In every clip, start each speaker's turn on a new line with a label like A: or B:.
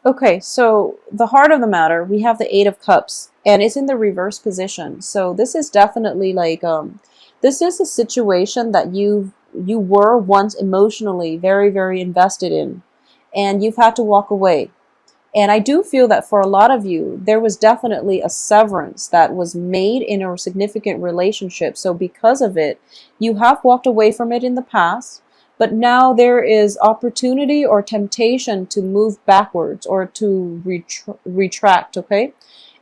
A: Okay, so the heart of the matter, we have the Eight of Cups, and it's in the reverse position. So this is definitely like this is a situation that you were once emotionally very, very invested in, and you've had to walk away. And I do feel that for a lot of you, there was definitely a severance that was made in a significant relationship. So because of it, you have walked away from it in the past, but now there is opportunity or temptation to move backwards or to retract, okay?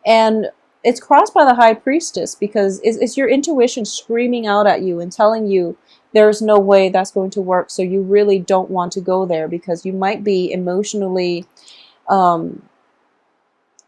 A: And it's crossed by the high priestess because it's your intuition screaming out at you and telling you there's no way that's going to work. So you really don't want to go there because you might be emotionally um,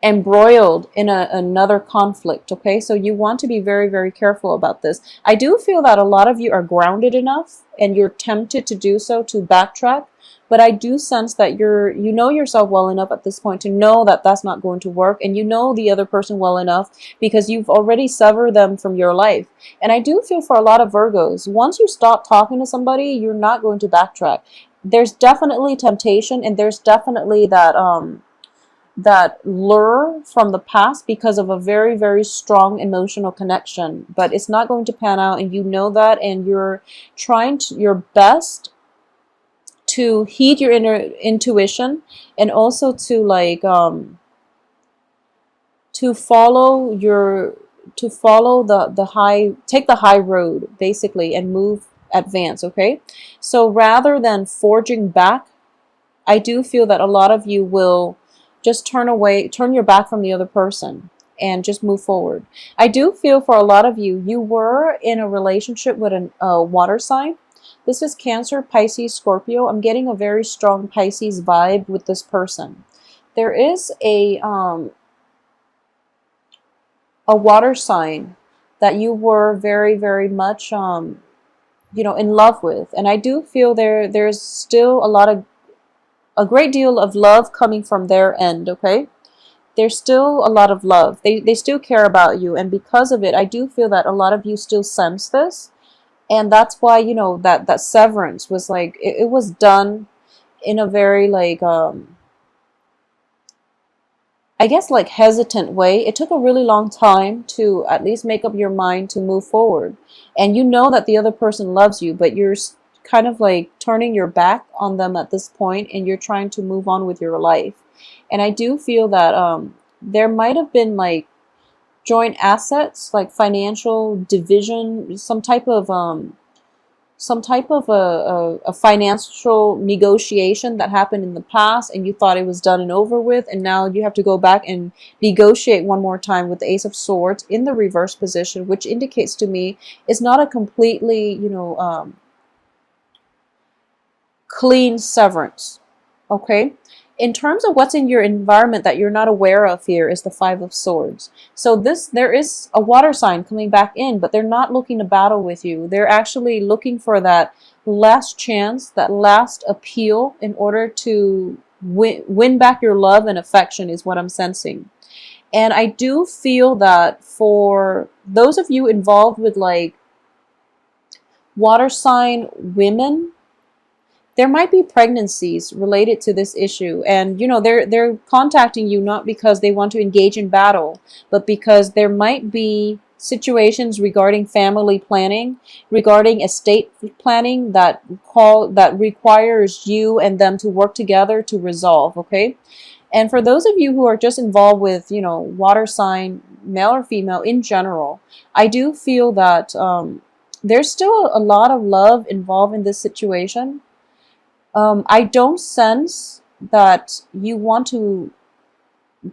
A: embroiled in another conflict. Okay, so you want to be very, very careful about this. I do feel that a lot of you are grounded enough and you're tempted to do so, to backtrack, but I do sense that you know yourself well enough at this point to know that that's not going to work, and you know the other person well enough because you've already severed them from your life. And I do feel for a lot of Virgos, once you stop talking to somebody, you're not going to backtrack. There's definitely temptation, and there's definitely that lure from the past because of a very, very strong emotional connection, but it's not going to pan out, and you know that, and you're trying your best to heed your inner intuition, and also to like to follow your to follow the high, take the high road basically, and move, advance. Okay, so rather than forging back, I do feel that a lot of you will just turn your back from the other person and just move forward. I do feel for a lot of you, you were in a relationship with a water sign. This is Cancer, Pisces, Scorpio. I'm getting a very strong Pisces vibe with this person. There is a water sign that you were very, very much in love with, and I do feel there's still a great deal of love coming from their end. Okay, there's still a lot of love. They still care about you, and because of it, I do feel that a lot of you still sense this, and that's why that severance was like it was done in a very like I guess like hesitant way. It took a really long time to at least make up your mind to move forward, and you know that the other person loves you, but you're kind of like turning your back on them at this point, and you're trying to move on with your life. And I do feel that there might have been like joint assets, like financial division, some type of a financial negotiation that happened in the past, and you thought it was done and over with, and now you have to go back and negotiate one more time with the Ace of Swords in the reverse position, which indicates to me it's not a completely clean severance. Okay, in terms of what's in your environment that you're not aware of, here is the Five of Swords. So there is a water sign coming back in, but they're not looking to battle with you. They're actually looking for that last chance, that last appeal, in order to win back your love and affection, is what I'm sensing. And I do feel that for those of you involved with like water sign women, there might be pregnancies related to this issue, and they're contacting you not because they want to engage in battle, but because there might be situations regarding family planning, regarding estate planning, that requires you and them to work together to resolve. Okay, and for those of you who are just involved with water sign, male or female in general, I do feel that there's still a lot of love involved in this situation. I don't sense that you want to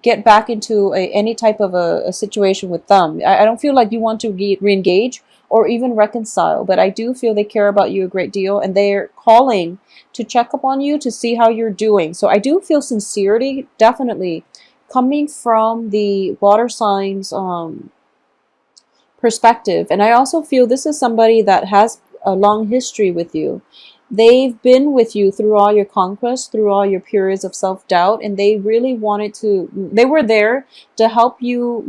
A: get back into any type of a situation with them. I don't feel like you want to re-engage or even reconcile, but I do feel they care about you a great deal, and they're calling to check up on you to see how you're doing. So I do feel sincerity definitely coming from the water signs perspective. And I also feel this is somebody that has a long history with you. They've been with you through all your conquests, through all your periods of self-doubt, and they really they were there to help you,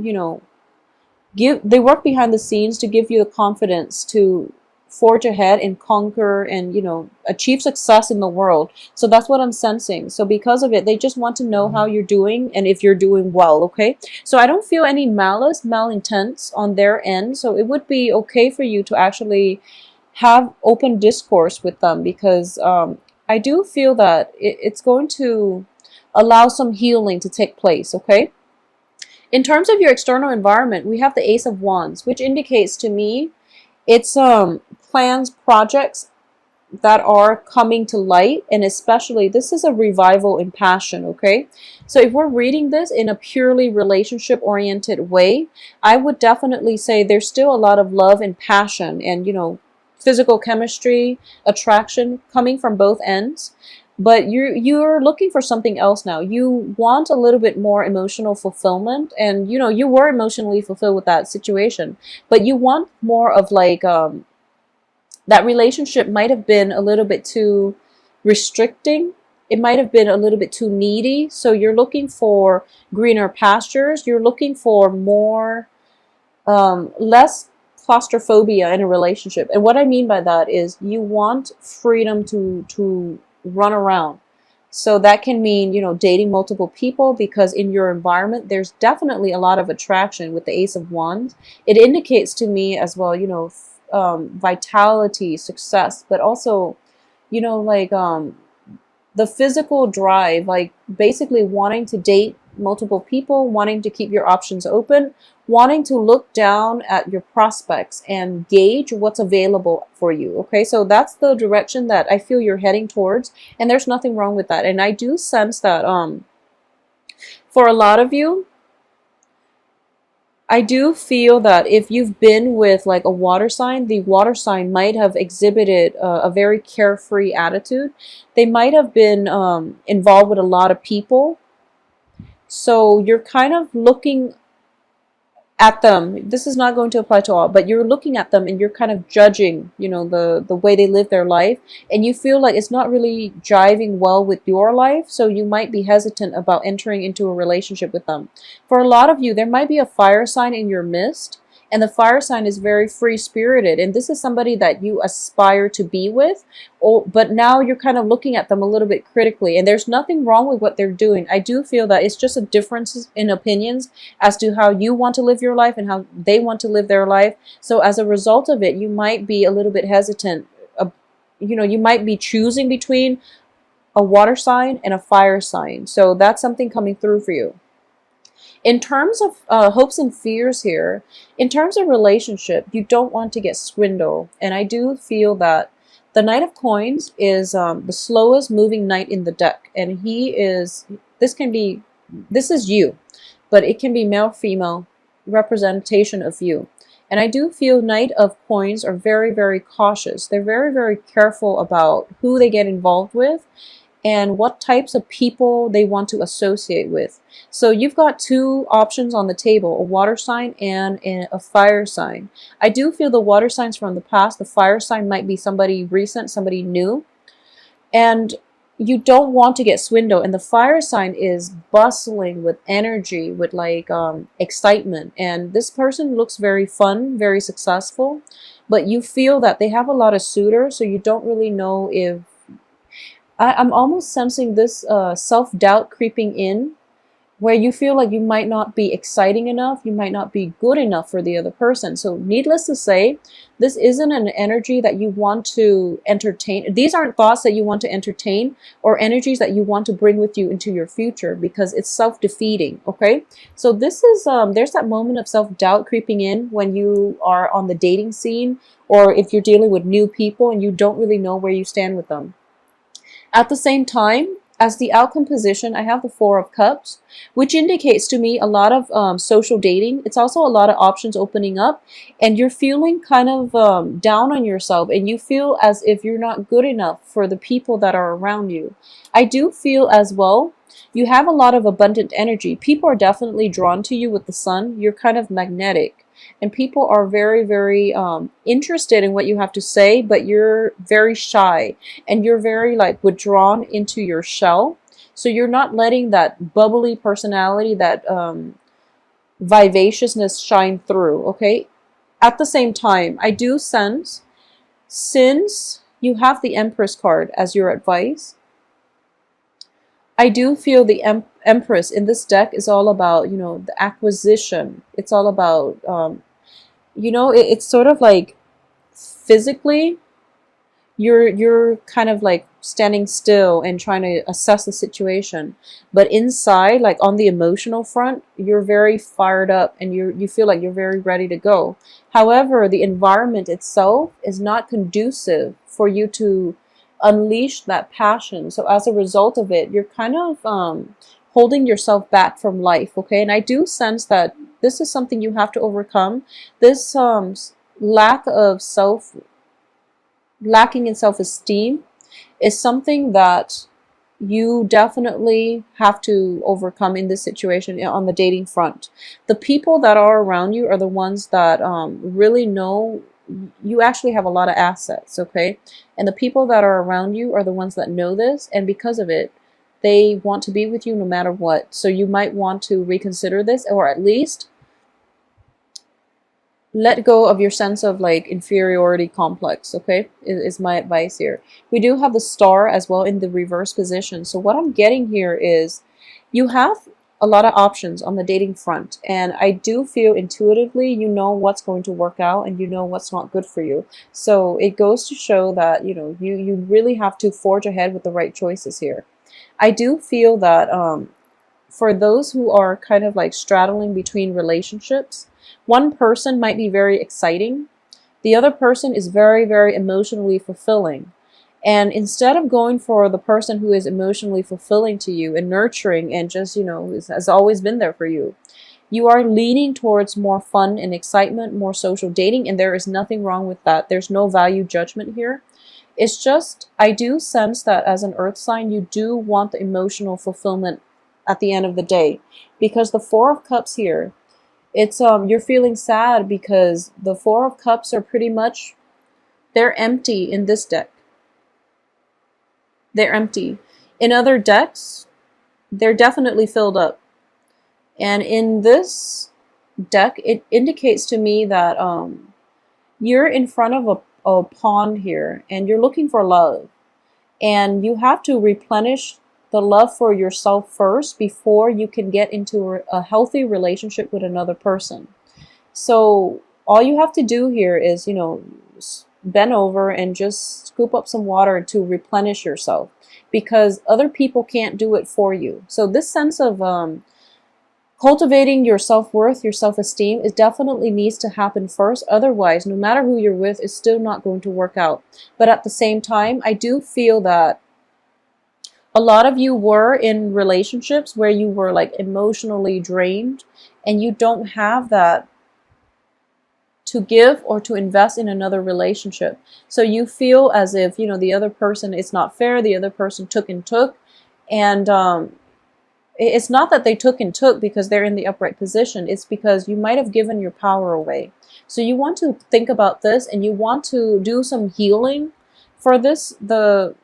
A: they work behind the scenes to give you the confidence to forge ahead and conquer and, you know, achieve success in the world. So that's what I'm sensing. So because of it, they just want to know how you're doing and if you're doing well, okay? So I don't feel any malice, malintents on their end. So it would be okay for you to actually have open discourse with them, because I do feel that it's going to allow some healing to take place, okay? In terms of your external environment, we have the Ace of Wands, which indicates to me it's plans, projects that are coming to light, and especially this is a revival in passion, okay? So if we're reading this in a purely relationship oriented way, I would definitely say there's still a lot of love and passion and, you know, physical chemistry, attraction coming from both ends. But you're looking for something else now. You want a little bit more emotional fulfillment, and you know, you were emotionally fulfilled with that situation, but you want more of like that relationship might have been a little bit too restricting. It might have been a little bit too needy. So you're looking for greener pastures. You're looking for more, less claustrophobia in a relationship. And what I mean by that is you want freedom to run around. So that can mean, you know, dating multiple people, because in your environment, there's definitely a lot of attraction with the Ace of Wands. It indicates to me as well, you know, vitality, success, but also, you know, like the physical drive, like basically wanting to date multiple people, wanting to keep your options open, wanting to look down at your prospects and gauge what's available for you. Okay, so that's the direction that I feel you're heading towards, and there's nothing wrong with that. And I do sense that for a lot of you, I do feel that if you've been with like a water sign, the water sign might have exhibited a very carefree attitude. They might have been involved with a lot of people. So you're kind of looking at them. This is not going to apply to all, but you're looking at them and you're kind of judging, you know, the way they live their life, and you feel like it's not really jiving well with your life, so you might be hesitant about entering into a relationship with them. For a lot of you, there might be a fire sign in your midst, and the fire sign is very free-spirited, and this is somebody that you aspire to be with, but now you're kind of looking at them a little bit critically, and there's nothing wrong with what they're doing. I do feel that it's just a difference in opinions as to how you want to live your life and how they want to live their life. So as a result of it, you might be a little bit hesitant. You know, you might be choosing between a water sign and a fire sign. So that's something coming through for you. In terms of hopes and fears here, in terms of relationship, you don't want to get swindled. And I do feel that the Knight of Coins is the slowest moving knight in the deck. And this is you, but it can be male, female representation of you. And I do feel Knight of Coins are very, very cautious. They're very, very careful about who they get involved with and what types of people they want to associate with. So you've got two options on the table, a water sign and a fire sign. I do feel the water signs from the past, the fire sign might be somebody recent, somebody new. And you don't want to get swindled. And the fire sign is bustling with energy, with like excitement. And this person looks very fun, very successful. But you feel that they have a lot of suitors, so you don't really know if I'm almost sensing this self-doubt creeping in, where you feel like you might not be exciting enough, you might not be good enough for the other person. So needless to say, this isn't an energy that you want to entertain. These aren't thoughts that you want to entertain or energies that you want to bring with you into your future, because it's self-defeating, okay? So this is, there's that moment of self-doubt creeping in when you are on the dating scene, or if you're dealing with new people and you don't really know where you stand with them. At the same time, as the outcome position, I have the Four of Cups, which indicates to me a lot of social dating. It's also a lot of options opening up, and you're feeling kind of down on yourself, and you feel as if you're not good enough for the people that are around you. I do feel as well, you have a lot of abundant energy. People are definitely drawn to you with the sun. You're kind of magnetic. And people are very, very interested in what you have to say, but you're very shy and you're very like withdrawn into your shell. So you're not letting that bubbly personality, that vivaciousness shine through, okay? At the same time, I do sense Since you have the Empress card as your advice, I do feel the Empress in this deck is all about, the acquisition. It's all about, it's sort of like physically you're kind of like standing still and trying to assess the situation, but inside, like on the emotional front, you're very fired up and you feel like you're very ready to go. However, the environment itself is not conducive for you to unleash that passion, so as a result of it, you're kind of holding yourself back from life. Okay, and I do sense that this is something you have to overcome. This lack of lacking in self-esteem is something that you definitely have to overcome in this situation on the dating front. The people that are around you are the ones that really know you actually have a lot of assets, okay? And the people that are around you are the ones that know this, and because of it, they want to be with you no matter what. So you might want to reconsider this, or at least let go of your sense of like inferiority complex, okay, is my advice here. We do have the Star as well in the reverse position. So what I'm getting here is you have a lot of options on the dating front, and I do feel intuitively you know what's going to work out and you know what's not good for you. So it goes to show that you really have to forge ahead with the right choices here. I do feel that for those who are kind of like straddling between relationships, one person might be very exciting. The other person is very, very emotionally fulfilling. And instead of going for the person who is emotionally fulfilling to you and nurturing and just, has always been there for you, you are leaning towards more fun and excitement, more social dating, and there is nothing wrong with that. There's no value judgment here. It's just, I do sense that as an earth sign, you do want the emotional fulfillment at the end of the day. Because the Four of Cups here, it's you're feeling sad because the Four of Cups are pretty much, they're empty in this deck. They're empty. In other decks, they're definitely filled up. And in this deck, it indicates to me that you're in front of a pond here and you're looking for love. And you have to replenish the love for yourself first before you can get into a healthy relationship with another person. So all you have to do here is, bend over and just scoop up some water to replenish yourself, because other people can't do it for you. So this sense of cultivating your self-worth, your self-esteem, it definitely needs to happen first. Otherwise, no matter who you're with, it's still not going to work out. But at the same time, I do feel that a lot of you were in relationships where you were like emotionally drained and you don't have that to give or to invest in another relationship. So you feel as if, the other person, it's not fair, the other person took and took. And it's not that they took and took because they're in the upright position. It's because you might have given your power away. So you want to think about this and you want to do some healing for this, the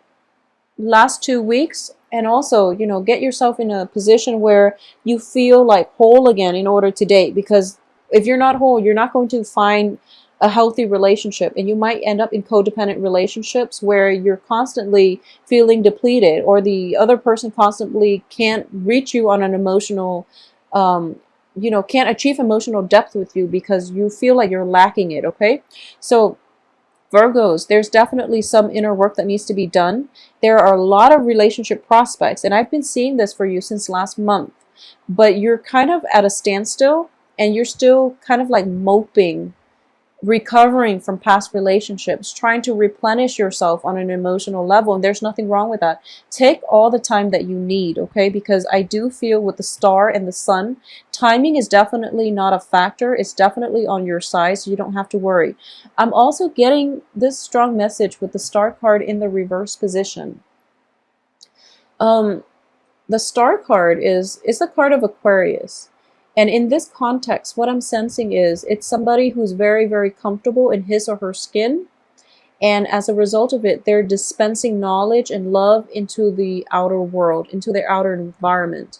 A: last 2 weeks, and also, get yourself in a position where you feel like whole again in order to date, because if you're not whole, you're not going to find a healthy relationship, and you might end up in codependent relationships where you're constantly feeling depleted, or the other person constantly can't reach you on an emotional, can't achieve emotional depth with you because you feel like you're lacking it, okay? So Virgos, there's definitely some inner work that needs to be done. There are a lot of relationship prospects, and I've been seeing this for you since last month, but you're kind of at a standstill and you're still kind of like moping, recovering from past relationships, trying to replenish yourself on an emotional level, and there's nothing wrong with that. Take all the time that you need, okay? Because I do feel with the Star and the Sun, timing is definitely not a factor. It's definitely on your side, so you don't have to worry. I'm also getting this strong message with the Star card in the reverse position. The Star card is the card of Aquarius. And in this context, what I'm sensing is it's somebody who's very, very comfortable in his or her skin. And as a result of it, they're dispensing knowledge and love into the outer world, into their outer environment.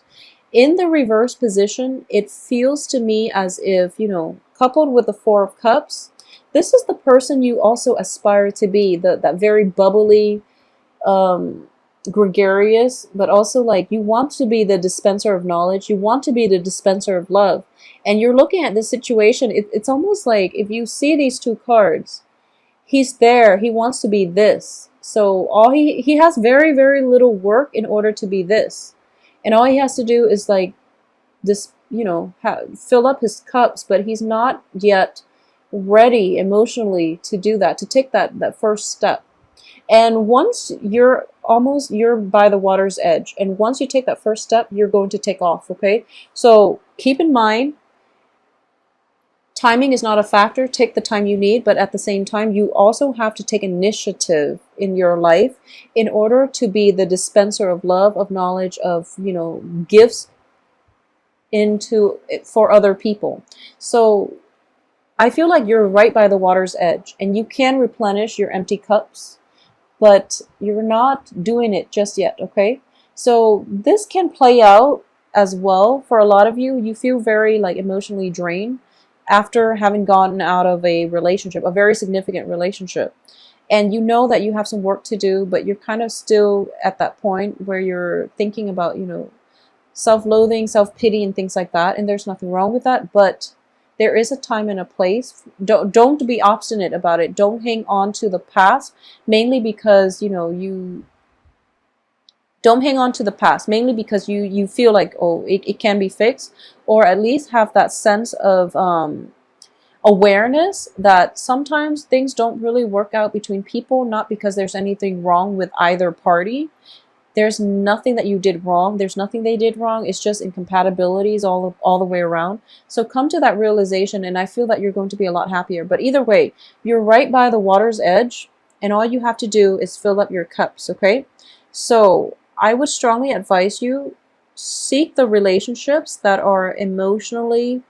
A: In the reverse position, it feels to me as if, coupled with the Four of Cups, this is the person you also aspire to be, that very bubbly, um, gregarious, but also like you want to be the dispenser of knowledge. You want to be the dispenser of love. And you're looking at this situation. It's almost like if you see these two cards, he's there. He wants to be this. So all he has very, very little work in order to be this. And all he has to do is like this, fill up his cups, but he's not yet ready emotionally to do that, to take that first step. And once you're by the water's edge, and once you take that first step, you're going to take off, okay? So keep in mind, timing is not a factor. Take the time you need, but at the same time, you also have to take initiative in your life in order to be the dispenser of love, of knowledge, of, gifts for other people. So I feel like you're right by the water's edge, and you can replenish your empty cups, but you're not doing it just yet, okay? So this can play out as well for a lot of you. You feel very like emotionally drained after having gotten out of a relationship, a very significant relationship. And you know that you have some work to do, but you're kind of still at that point where you're thinking about, self-loathing, self-pity, and things like that. And there's nothing wrong with that, but there is a time and a place. Don't be obstinate about it. Don't hang on to the past, mainly because, you don't hang on to the past, mainly because you feel like, oh, it can be fixed, or at least have that sense of awareness that sometimes things don't really work out between people, not because there's anything wrong with either party. There's nothing that you did wrong. There's nothing they did wrong. It's just incompatibilities all the way around. So come to that realization, and I feel that you're going to be a lot happier. But either way, you're right by the water's edge, and all you have to do is fill up your cups, okay? So I would strongly advise you, seek the relationships that are emotionally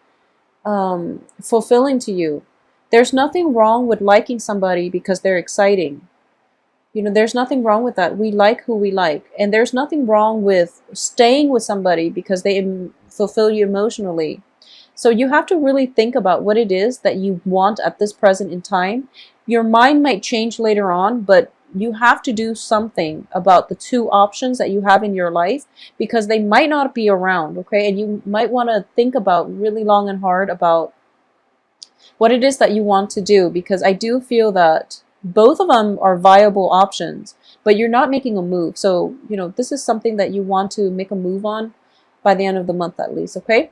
A: fulfilling to you. There's nothing wrong with liking somebody because they're exciting. There's nothing wrong with that. We like who we like. And there's nothing wrong with staying with somebody because they fulfill you emotionally. So you have to really think about what it is that you want at this present in time. Your mind might change later on, but you have to do something about the two options that you have in your life, because they might not be around, okay? And you might want to think about really long and hard about what it is that you want to do, because I do feel that both of them are viable options, but you're not making a move. So, this is something that you want to make a move on by the end of the month at least, okay?